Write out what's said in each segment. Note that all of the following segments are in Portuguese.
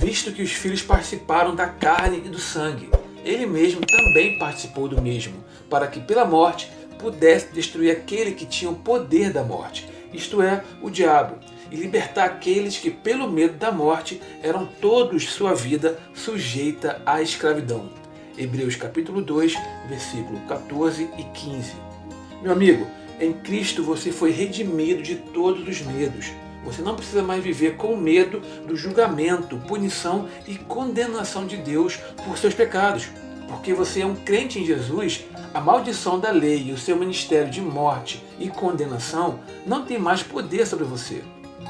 visto que os filhos participaram da carne e do sangue. Ele mesmo também participou do mesmo, para que pela morte pudesse destruir aquele que tinha o poder da morte, isto é, o diabo, e libertar aqueles que pelo medo da morte eram todos sua vida sujeita à escravidão. Hebreus capítulo 2, versículo 14 e 15. Meu amigo, em Cristo você foi redimido de todos os medos. Você não precisa mais viver com medo do julgamento, punição e condenação de Deus por seus pecados. Porque você é um crente em Jesus, a maldição da lei e o seu ministério de morte e condenação não tem mais poder sobre você.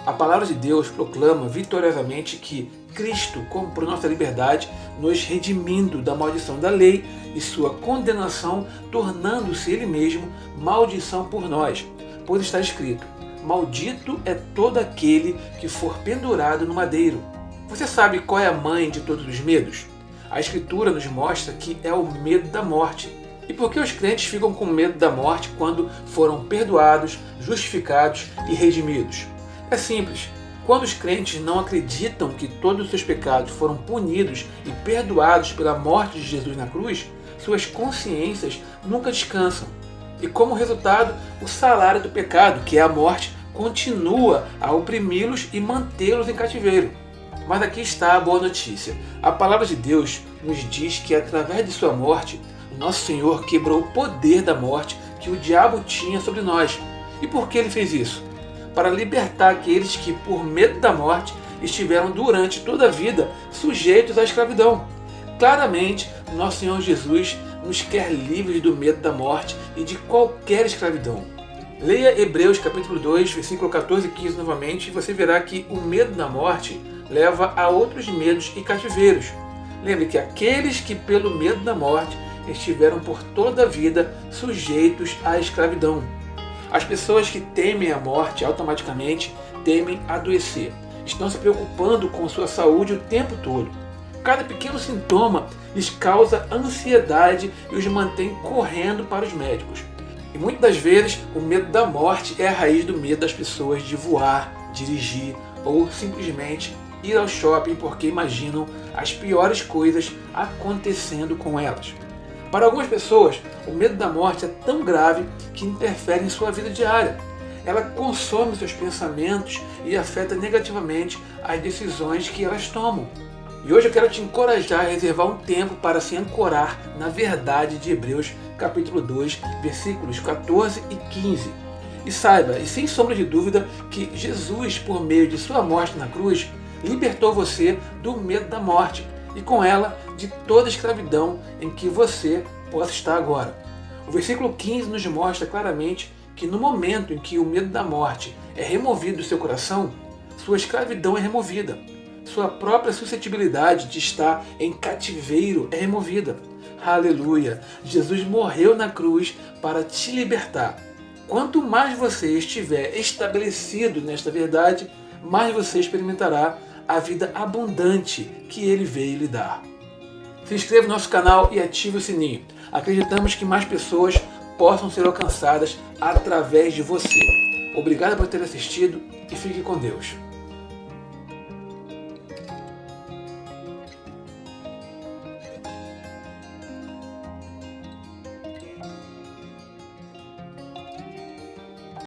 A palavra de Deus proclama vitoriosamente que Cristo comprou nossa liberdade, nos redimindo da maldição da lei e sua condenação, tornando-se Ele mesmo maldição por nós. Pois está escrito: maldito é todo aquele que for pendurado no madeiro. Você sabe qual é a mãe de todos os medos? A Escritura nos mostra que é o medo da morte. E por que os crentes ficam com medo da morte quando foram perdoados, justificados e redimidos? É simples. Quando os crentes não acreditam que todos os seus pecados foram punidos e perdoados pela morte de Jesus na cruz, suas consciências nunca descansam. E como resultado, o salário do pecado, que é a morte, continua a oprimi-los e mantê-los em cativeiro. Mas aqui está a boa notícia. A palavra de Deus nos diz que através de sua morte, o nosso Senhor quebrou o poder da morte que o diabo tinha sobre nós. E por que ele fez isso? Para libertar aqueles que, por medo da morte, estiveram durante toda a vida sujeitos à escravidão. Claramente, nosso Senhor Jesus nos quer livres do medo da morte e de qualquer escravidão. Leia Hebreus capítulo 2, versículo 14 e 15 novamente e você verá que o medo da morte leva a outros medos e cativeiros. Lembre que aqueles que pelo medo da morte estiveram por toda a vida sujeitos à escravidão. As pessoas que temem a morte automaticamente temem adoecer. Estão se preocupando com sua saúde o tempo todo. Cada pequeno sintoma lhes causa ansiedade e os mantém correndo para os médicos. E muitas das vezes o medo da morte é a raiz do medo das pessoas de voar, dirigir ou simplesmente ir ao shopping porque imaginam as piores coisas acontecendo com elas. Para algumas pessoas, o medo da morte é tão grave que interfere em sua vida diária. Ela consome seus pensamentos e afeta negativamente as decisões que elas tomam. E hoje eu quero te encorajar a reservar um tempo para se ancorar na verdade de Hebreus capítulo 2, versículos 14 e 15. E saiba, e sem sombra de dúvida, que Jesus, por meio de sua morte na cruz, libertou você do medo da morte e com ela de toda a escravidão em que você possa estar agora. O versículo 15 nos mostra claramente que no momento em que o medo da morte é removido do seu coração, sua escravidão é removida. Sua própria suscetibilidade de estar em cativeiro é removida. Aleluia! Jesus morreu na cruz para te libertar. Quanto mais você estiver estabelecido nesta verdade, mais você experimentará a vida abundante que Ele veio lhe dar. Se inscreva no nosso canal e ative o sininho. Acreditamos que mais pessoas possam ser alcançadas através de você. Obrigado por ter assistido e fique com Deus.